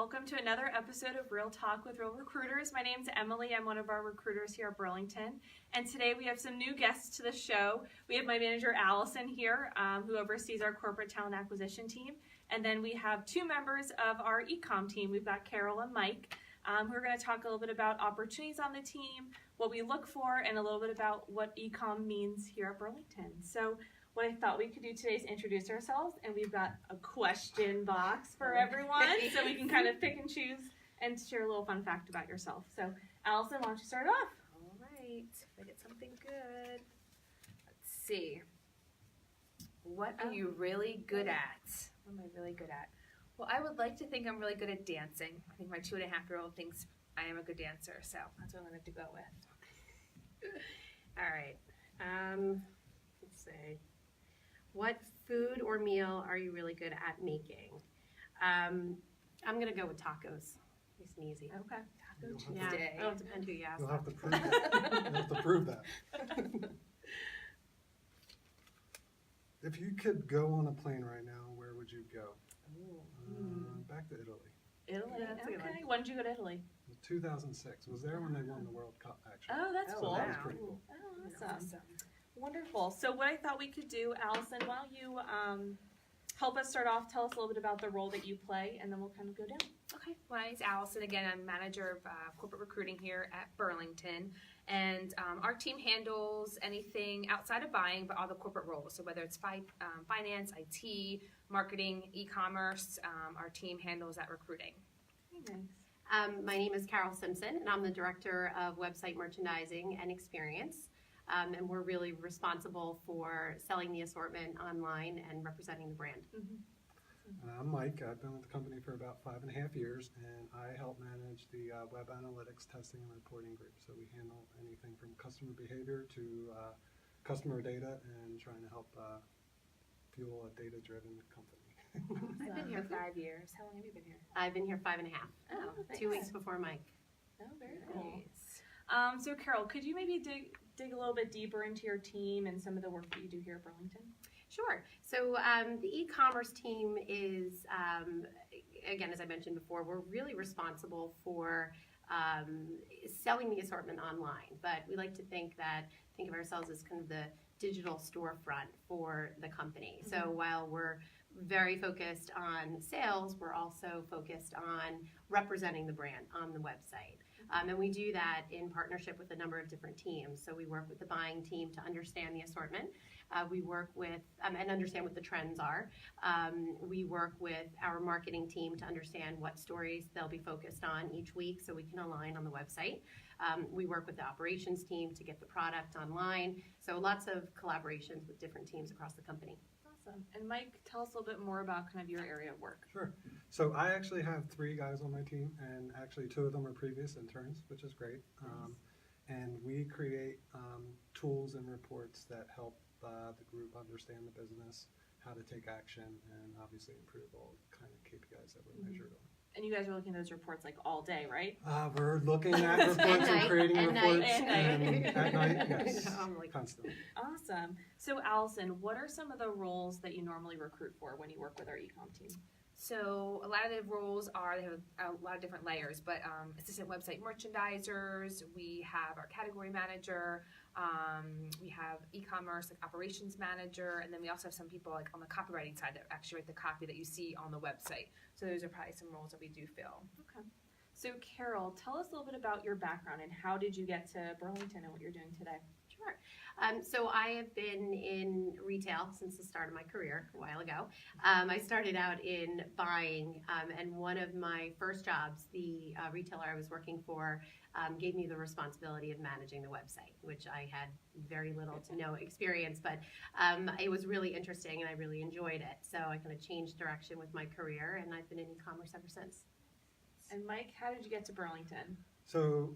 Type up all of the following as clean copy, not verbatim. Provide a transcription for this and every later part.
Welcome to another episode of Real Talk with Real Recruiters. My name's Emily. I'm one of our recruiters here at Burlington. And today we have some new guests to the show. We have my manager, Allison, here, who oversees our corporate talent acquisition team. And then we have two members of our E-Comm team. We've got Carol and Mike, who are going to talk a little bit about opportunities on the team, what we look for, and a little bit about what E-Comm means here at Burlington. So what I thought we could do today is introduce ourselves, and we've got a question box for everyone, so we can kind of pick and choose and share a little fun fact about yourself. So, Allison, why don't you start off? All right, I get something good. Let's see. What are you really good at? What am I really good at? Well, I would like to think I'm really good at dancing. I think my 2.5-year-old thinks I am a good dancer, so that's what I'm going to have to go with. All right. Let's see. What food or meal are you really good at making? I'm going to go with tacos. Nice and easy. Okay. Taco Yeah. Tuesday. It'll depend who you ask. You'll have to prove that. You'll have to prove that. If you could go on a plane right now, where would you go? Back to Italy. Italy. Yeah, that's a good Okay. one. When did you go to Italy? 2006. Was there when they won the World Cup, actually. Oh, that's Oh, cool. That was wow. pretty cool. Oh, awesome. Wonderful. So what I thought we could do, Allison, why don't you help us start off, tell us a little bit about the role that you play, and then we'll kind of go down. Okay, my name's Allison. Again, I'm manager of corporate recruiting here at Burlington. And our team handles anything outside of buying, but all the corporate roles. So whether it's finance, IT, marketing, e-commerce, our team handles that recruiting. Okay, nice. My name is Carol Simpson, and I'm the Director of Website Merchandising and Experience. And we're really responsible for selling the assortment online and representing the brand. And I'm Mike. I've been with the company for about 5.5 years, and I help manage the web analytics, testing, and reporting group. So we handle anything from customer behavior to customer data and trying to help fuel a data-driven company. I've been here 5 years. How long have you been here? I've been here 5.5. Oh, 2 weeks before Mike. Oh, very cool. Nice. So Carol, could you maybe dig a little bit deeper into your team and some of the work that you do here at Burlington? Sure. So the e-commerce team is, again, as I mentioned before, we're really responsible for selling the assortment online. But we like to think of ourselves as kind of the digital storefront for the company. Mm-hmm. So while we're very focused on sales, we're also focused on representing the brand on the website. And we do that in partnership with a number of different teams. So we work with the buying team to understand the assortment. We work with and understand what the trends are. We work with our marketing team to understand what stories they'll be focused on each week so we can align on the website. We work with the operations team to get the product online. So lots of collaborations with different teams across the company. Awesome. And Mike, tell us a little bit more about kind of your area of work. Sure. So I actually have 3 guys on my team, and actually 2 of them are previous interns, which is great. And we create tools and reports that help the group understand the business, how to take action, and obviously improve all kind of KPIs that we're measured on. And you guys are looking at those reports like all day, right? We're looking at reports and creating reports At night. at night, yes, Like, constantly. Awesome. So Allison, what are some of the roles that you normally recruit for when you work with our e-comm team? So a lot of the roles they have a lot of different layers, but assistant website merchandisers, we have our category manager, we have e-commerce like operations manager, and then we also have some people like on the copywriting side that actually write the copy that you see on the website. So those are probably some roles that we do fill. Okay. So Carol, tell us a little bit about your background and how did you get to Burlington and what you're doing today? Sure. So I have been in retail since the start of my career a while ago. I started out in buying, and one of my first jobs, the retailer I was working for, gave me the responsibility of managing the website, which I had very little to no experience, but it was really interesting and I really enjoyed it. So I kind of changed direction with my career, and I've been in e-commerce ever since. And Mike, how did you get to Burlington? So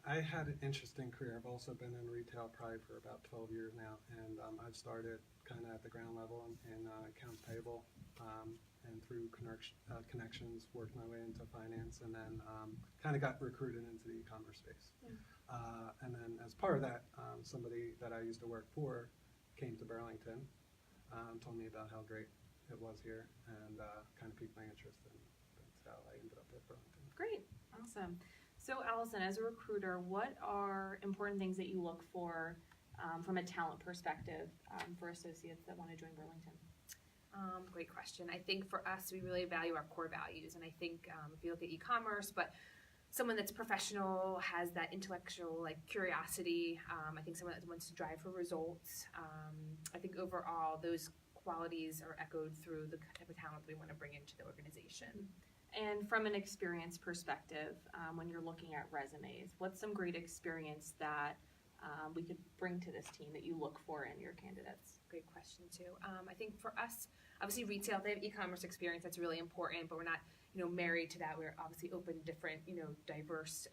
I had an interesting career. I've also been in retail probably for about 12 years now, and I've started kind of at the ground level in accounts payable, and through connections worked my way into finance, and then kind of got recruited into the e-commerce space. And then as part of that, somebody that I used to work for came to Burlington, told me about how great it was here, and kind of piqued my interest, and that's how I ended up at Burlington. Great, awesome. So Allison, as a recruiter, what are important things that you look for from a talent perspective for associates that want to join Burlington? Great question. I think for us, we really value our core values, and I think if you look at e-commerce, but someone that's professional, has that intellectual curiosity. I think someone that wants to drive for results. I think overall those qualities are echoed through the type of talent we want to bring into the organization. And from an experience perspective, when you're looking at resumes, what's some great experience that we could bring to this team that you look for in your candidates? Great question too. I think for us, obviously retail, they have e-commerce experience, that's really important, but we're not married to that. We're obviously open to different diverse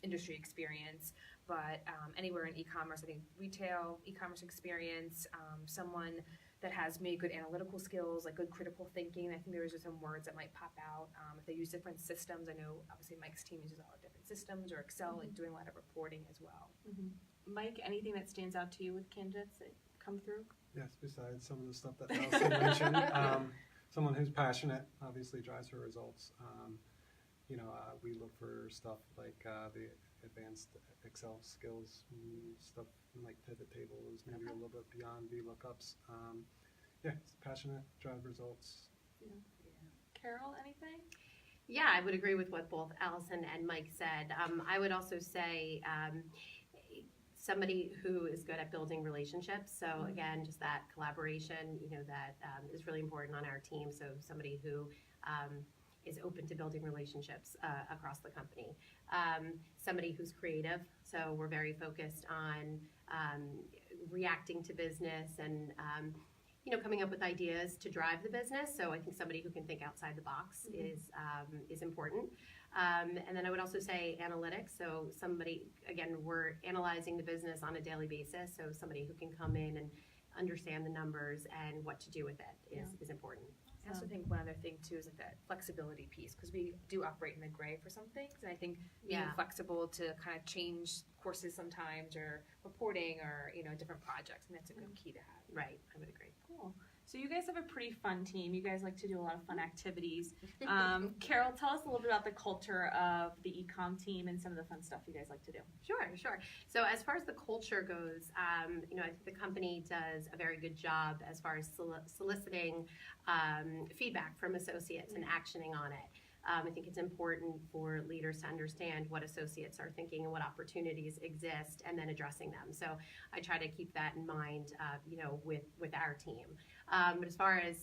industry experience, but anywhere in e-commerce, I think retail, e-commerce experience, someone that has made good analytical skills, like good critical thinking. I think there's just some words that might pop out. If they use different systems, I know obviously Mike's team uses a lot of different systems, or Excel, doing a lot of reporting as well. Mike, anything that stands out to you with candidates that come through? Yes, besides some of the stuff that Allison mentioned, someone who's passionate obviously drives her results. We look for stuff like the advanced Excel skills, stuff like pivot tables, maybe a little bit beyond VLOOKUPs. It's passionate, drive results. Carol, anything? Yeah, I would agree with what both Allison and Mike said. I would also say somebody who is good at building relationships. So again, just that collaboration, that is really important on our team. So somebody who is open to building relationships across the company. Somebody who's creative. So we're very focused on reacting to business and coming up with ideas to drive the business. So I think somebody who can think outside the box is important. And then I would also say analytics. So somebody, again, we're analyzing the business on a daily basis. So somebody who can come in and understand the numbers and what to do with it is important. I also think one other thing too is that flexibility piece, because we do operate in the gray for some things, and I think being flexible to kind of change courses sometimes, or reporting, or different projects, and that's a good key to have. Right, I would agree. Cool. So you guys have a pretty fun team. You guys like to do a lot of fun activities. Carol, tell us a little bit about the culture of the E-Comm team and some of the fun stuff you guys like to do. Sure. So as far as the culture goes, I think the company does a very good job as far as soliciting feedback from associates and actioning on it. I think it's important for leaders to understand what associates are thinking and what opportunities exist, and then addressing them. So I try to keep that in mind, with our team. But as far as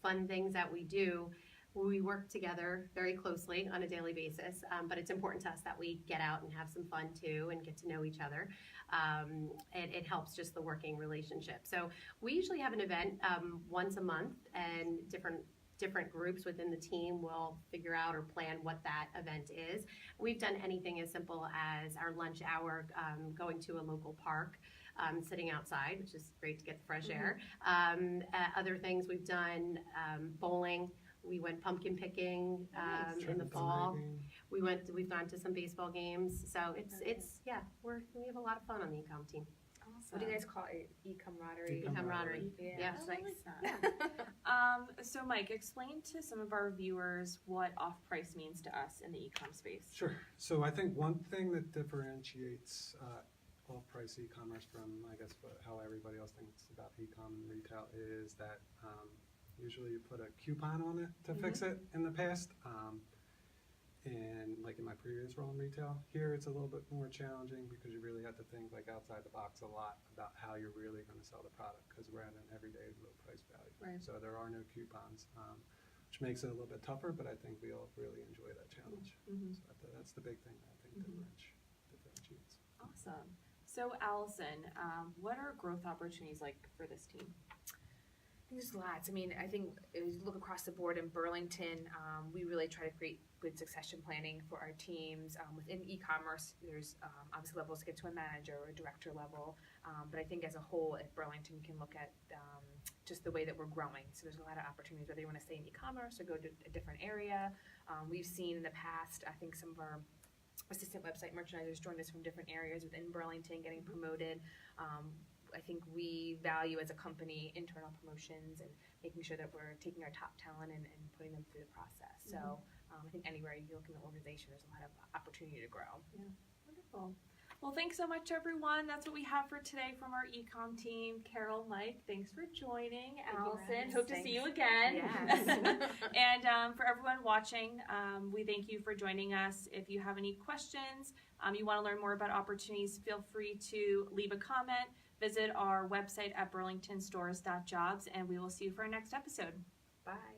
fun things that we do, we work together very closely on a daily basis. But it's important to us that we get out and have some fun too, and get to know each other. It helps just the working relationship. So we usually have an event once a month, and different groups within the team will figure out or plan what that event is. We've done anything as simple as our lunch hour, going to a local park, sitting outside, which is great to get the fresh air. Other things we've done, bowling. We went pumpkin picking in the fall. We've gone to some baseball games. So we have a lot of fun on the E-Comm team. What do you guys call it? E-camaraderie? E-camaraderie. Yeah, it's nice. So Mike, explain to some of our viewers what off-price means to us in the e-com space. Sure. So I think one thing that differentiates off-price e-commerce from, I guess, how everybody else thinks about e-com and retail is that usually you put a coupon on it to fix it in the past. And like in my previous role in retail, here it's a little bit more challenging because you really have to think outside the box a lot about how you're really going to sell the product, because we're at an everyday low price value. Right. So there are no coupons, which makes it a little bit tougher, but I think we all really enjoy that challenge. So that's the big thing that I think differentiates. Awesome. So Allison, what are growth opportunities like for this team? I think there's lots. I mean, I think as you look across the board in Burlington, we really try to create good succession planning for our teams. Within e-commerce, there's obviously levels to get to a manager or a director level, but I think as a whole, at Burlington, we can look at just the way that we're growing. So there's a lot of opportunities, whether you want to stay in e-commerce or go to a different area. We've seen in the past, I think some of our assistant website merchandisers joined us from different areas within Burlington, getting promoted. I think we value as a company internal promotions and making sure that we're taking our top talent and putting them through the process. So I think anywhere you look in the organization, there's a lot of opportunity to grow. Wonderful. Well, thanks so much, everyone. That's what we have for today from our E-Comm team. Carol, Mike, thanks for joining. Allison, hope to see you again. Yes. And for everyone watching, we thank you for joining us. If you have any questions, you want to learn more about opportunities, feel free to leave a comment. Visit our website at burlingtonstores.jobs, and we will see you for our next episode. Bye.